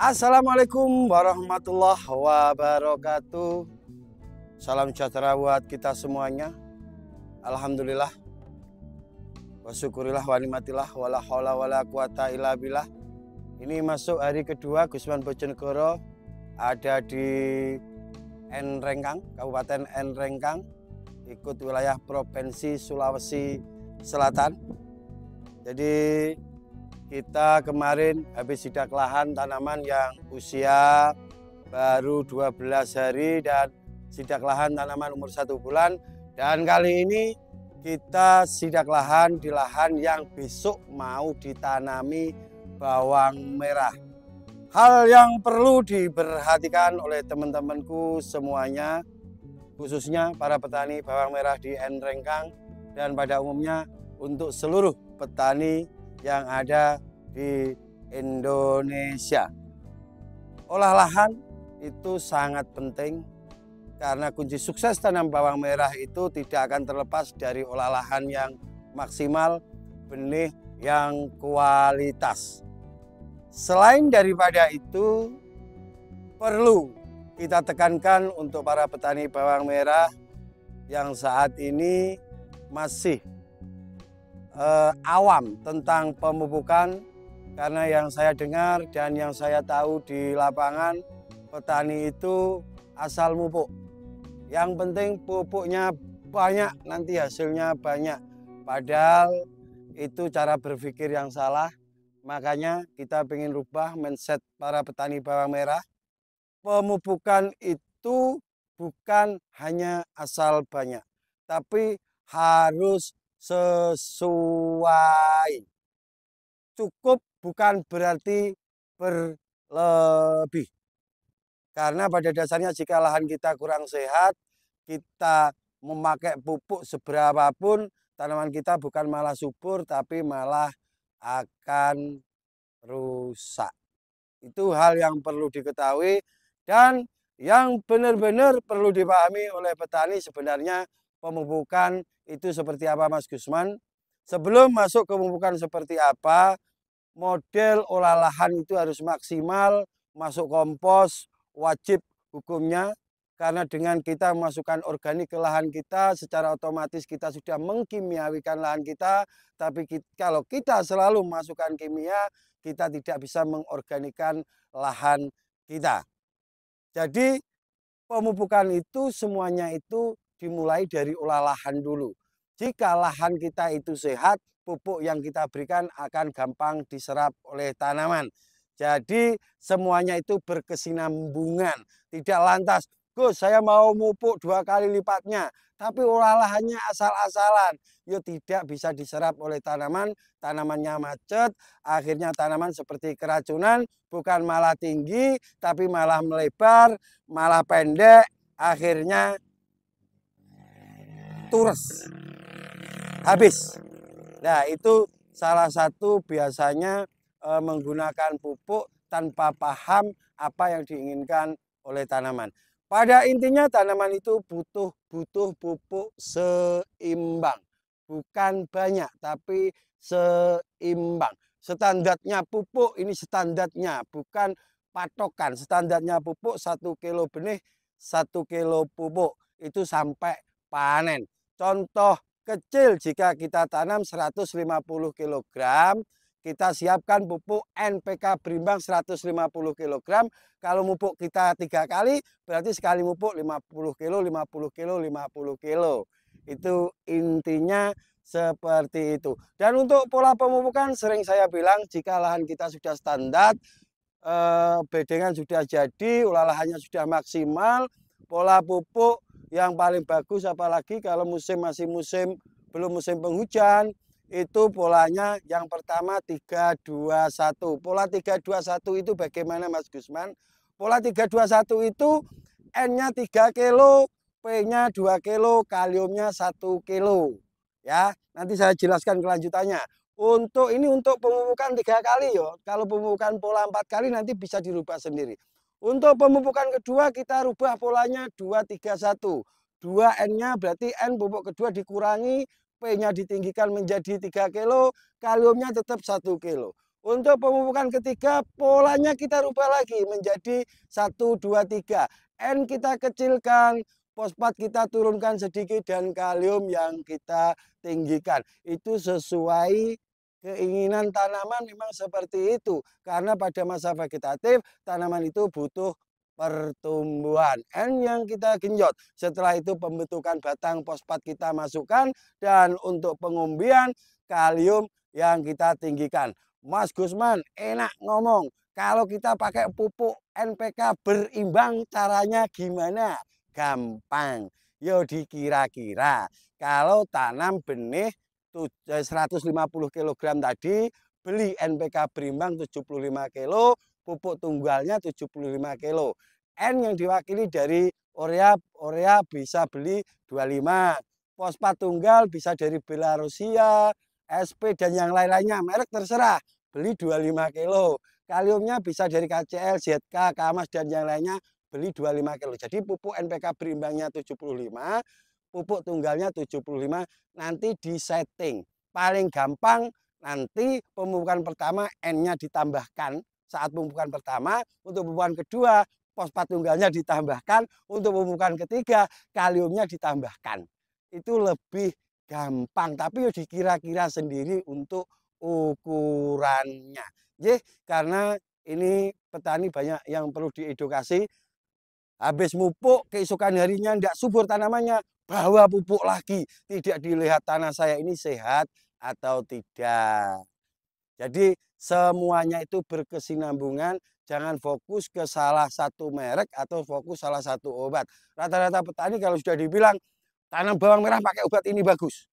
Assalamualaikum warahmatullahi wabarakatuh. Salam sejahtera buat kita semuanya. Alhamdulillah wa syukurillah wa nikmatillah wala haula wala quwata illa billah. Ini masuk hari kedua Gusman Bojonegoro, ada di Nrengkang, Kabupaten Nrengkang, ikut wilayah Provinsi Sulawesi Selatan. Jadi kita kemarin habis sidak lahan tanaman yang usia baru 12 hari dan sidak lahan tanaman umur 1 bulan. Dan kali ini kita sidak lahan di lahan yang besok mau ditanami bawang merah. Hal yang perlu diperhatikan oleh teman-temanku semuanya, khususnya para petani bawang merah di Nrengkang dan pada umumnya untuk seluruh petani yang ada di Indonesia. Olah lahan itu sangat penting karena kunci sukses tanam bawang merah itu tidak akan terlepas dari olah lahan yang maksimal, benih yang kualitas. Selain daripada itu, perlu kita tekankan untuk para petani bawang merah yang saat ini masih awam tentang pemupukan, karena yang saya dengar dan yang saya tahu di lapangan, petani itu asal mupuk. Yang penting pupuknya banyak, nanti hasilnya banyak. Padahal itu cara berpikir yang salah. Makanya kita ingin rubah mindset para petani bawang merah. Pemupukan itu bukan hanya asal banyak, tapi harus sesuai. Cukup bukan berarti berlebih. Karena pada dasarnya jika lahan kita kurang sehat, kita memakai pupuk seberapapun, tanaman kita bukan malah subur, tapi malah akan rusak. Itu hal yang perlu diketahui dan yang benar-benar perlu dipahami oleh petani. Sebenarnya pemupukan itu seperti apa, Mas Gusman? Sebelum masuk ke pemupukan seperti apa, model olah lahan itu harus maksimal, masuk kompos, wajib hukumnya. Karena dengan kita memasukkan organik ke lahan kita, secara otomatis kita sudah mengkimiawikan lahan kita. Tapi kalau kita selalu memasukkan kimia, kita tidak bisa mengorganikan lahan kita. Jadi pemupukan itu semuanya itu dimulai dari olah lahan dulu. Jika lahan kita itu sehat, pupuk yang kita berikan akan gampang diserap oleh tanaman. Jadi semuanya itu berkesinambungan. Tidak lantas, Gus saya mau mupuk 2 kali lipatnya, tapi olah lahannya asal-asalan. Ya tidak bisa diserap oleh tanaman, tanamannya macet, akhirnya tanaman seperti keracunan, bukan malah tinggi, tapi malah melebar, malah pendek, akhirnya tures, habis. Nah itu salah satu biasanya menggunakan pupuk tanpa paham apa yang diinginkan oleh tanaman. Pada intinya tanaman itu butuh pupuk seimbang. Bukan banyak, tapi seimbang. Standarnya pupuk ini standarnya, bukan patokan. Standarnya pupuk 1 kilo benih, 1 kilo pupuk. Itu sampai panen. Contoh kecil, jika kita tanam 150 kg, kita siapkan pupuk NPK berimbang 150 kg. Kalau mupuk kita 3 kali, berarti sekali mupuk 50 kg, 50 kg, 50 kg. Itu intinya seperti itu. Dan untuk pola pemupukan sering saya bilang, jika lahan kita sudah standar, bedengan sudah jadi, olah lahannya sudah maksimal, pola pupuk yang paling bagus, apalagi kalau musim masih belum musim penghujan, itu polanya yang pertama 3-2-1. Pola 3-2-1 itu bagaimana, Mas Gusman? Pola 3-2-1 itu N-nya 3 kilo, P-nya 2 kilo, kaliumnya 1 kilo. Ya, nanti saya jelaskan kelanjutannya. Untuk pemupukan 3 kali ya. Kalau pemupukan pola 4 kali nanti bisa dirubah sendiri. Untuk pemupukan kedua kita rubah polanya 2-3-1. 2 N-nya berarti N pupuk kedua dikurangi, P-nya ditinggikan menjadi 3 kilo, kaliumnya tetap 1 kilo. Untuk pemupukan ketiga, polanya kita rubah lagi menjadi 1, 2, 3. N kita kecilkan, fosfat kita turunkan sedikit, dan kalium yang kita tinggikan. Itu sesuai keinginan tanaman, memang seperti itu. Karena pada masa vegetatif, tanaman itu butuh pertumbuhan. N yang kita genjot. Setelah itu pembentukan batang fosfat kita masukkan, dan untuk pengumbian kalium yang kita tinggikan. Mas Gusman enak ngomong, kalau kita pakai pupuk NPK berimbang caranya gimana? Gampang. Yo dikira-kira. Kalau tanam benih 150 kg tadi, beli NPK berimbang 75 kg, pupuk tunggalnya 75 kg. N yang diwakili dari urea bisa beli 25. Fosfat tunggal bisa dari Belarusia, SP dan yang lain-lainnya, merek terserah. Beli 25 kilo. Kaliumnya bisa dari KCL, ZK, Kamas, dan yang lainnya, beli 25 kilo. Jadi pupuk NPK berimbangnya 75, pupuk tunggalnya 75, nanti disetting. Paling gampang nanti pemupukan pertama N-nya ditambahkan saat pemupukan pertama, untuk pemupukan kedua fosfat tunggalnya ditambahkan, untuk pemupukan ketiga kaliumnya ditambahkan. Itu lebih gampang, tapi dikira-kira sendiri untuk ukurannya. Karena ini petani banyak yang perlu diedukasi. Habis mupuk, keesokan harinya tidak subur tanamannya, bawa pupuk lagi. Tidak dilihat tanah saya ini sehat atau tidak. Jadi semuanya itu berkesinambungan. Jangan fokus ke salah satu merek atau fokus salah satu obat. Rata-rata petani kalau sudah dibilang tanam bawang merah pakai obat ini bagus,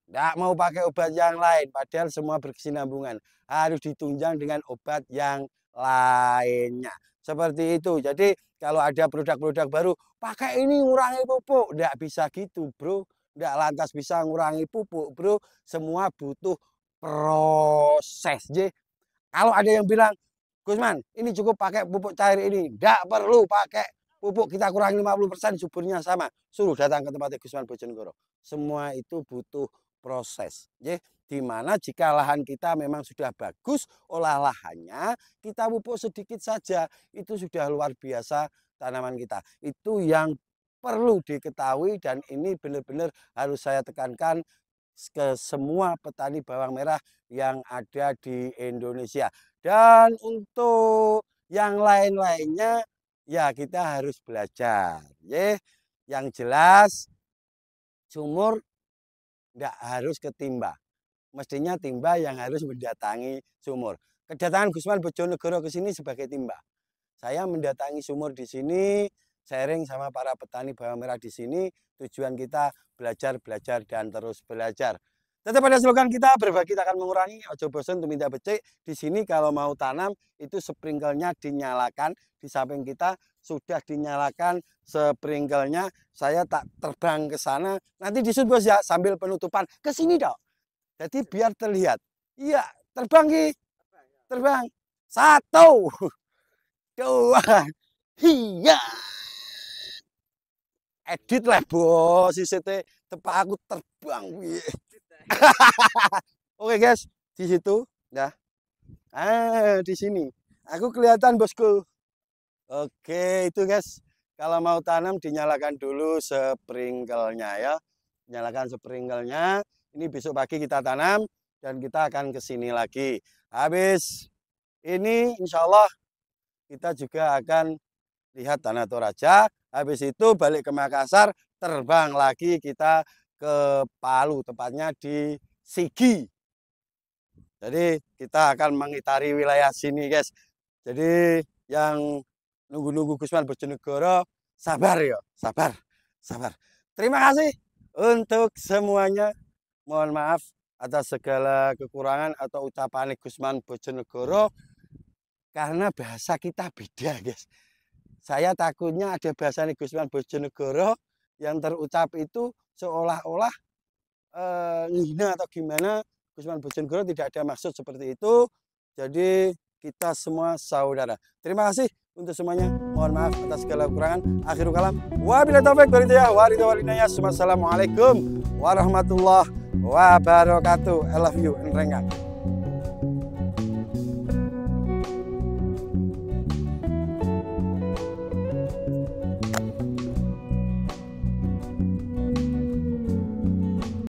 tidak mau pakai obat yang lain, padahal semua berkesinambungan. Harus ditunjang dengan obat yang lainnya. Seperti itu. Jadi kalau ada produk-produk baru, pakai ini ngurangi pupuk. Tidak bisa gitu, bro. Tidak lantas bisa ngurangi pupuk, bro. Semua butuh proses. Jadi, kalau ada yang bilang, Gusman, ini cukup pakai pupuk cair ini. Tidak perlu pakai pupuk, kita kurangi 50%, suburnya sama. Suruh datang ke tempatnya Gusman Bojonegoro. Semua itu butuh proses. Di mana jika lahan kita memang sudah bagus, olah lahannya, kita pupuk sedikit saja. Itu sudah luar biasa tanaman kita. Itu yang perlu diketahui, dan ini benar-benar harus saya tekankan ke semua petani bawang merah yang ada di Indonesia. Dan untuk yang lain-lainnya, ya kita harus belajar. Yang jelas sumur tidak harus ke timba. Mestinya timba yang harus mendatangi sumur. Kedatangan Gusman Bojonegoro ke sini sebagai timba. Saya mendatangi sumur di sini, sharing sama para petani bawang merah di sini. Tujuan kita belajar, dan terus belajar. Tetap pada slogan kita, berbagi akan mengurangi, ojo bosan untuk minta becek. Di sini kalau mau tanam, itu sprinklernya dinyalakan. Di samping kita sudah dinyalakan sprinklernya. Saya tak terbang ke sana. Nanti disut bos ya, sambil penutupan. Ke sini dong. Jadi biar terlihat. Iya, terbang Ki. Terbang. 1, 2, iya. Edit lah bos, sisete tepak aku terbang. Oke guys, di situ, ya. Di sini, aku kelihatan bosku. Oke, itu guys. Kalau mau tanam dinyalakan dulu sprinklernya ya. Nyalakan sprinklernya. Ini besok pagi kita tanam dan kita akan ke sini lagi. Habis ini insya Allah kita juga akan lihat Tanah Toraja. Habis itu balik ke Makassar, terbang lagi kita ke Palu, tepatnya di Sigi. Jadi kita akan mengitari wilayah sini guys. Jadi yang nunggu-nunggu Gusman Bojonegoro, sabar ya, sabar. Terima kasih untuk semuanya. Mohon maaf atas segala kekurangan atau ucapan Gusman Bojonegoro, karena bahasa kita beda guys. Saya takutnya ada bahasa Gusman Bojonegoro yang terucap itu seolah-olah ngina atau gimana. Gusman Bojonegoro tidak ada maksud seperti itu. Jadi kita semua saudara. Terima kasih untuk semuanya. Mohon maaf atas segala kekurangan. Akhirul kalam. Wabillahi taufiq wal hidayah. Wassalamualaikum warahmatullahi wabarakatuh. I love you, Renggang.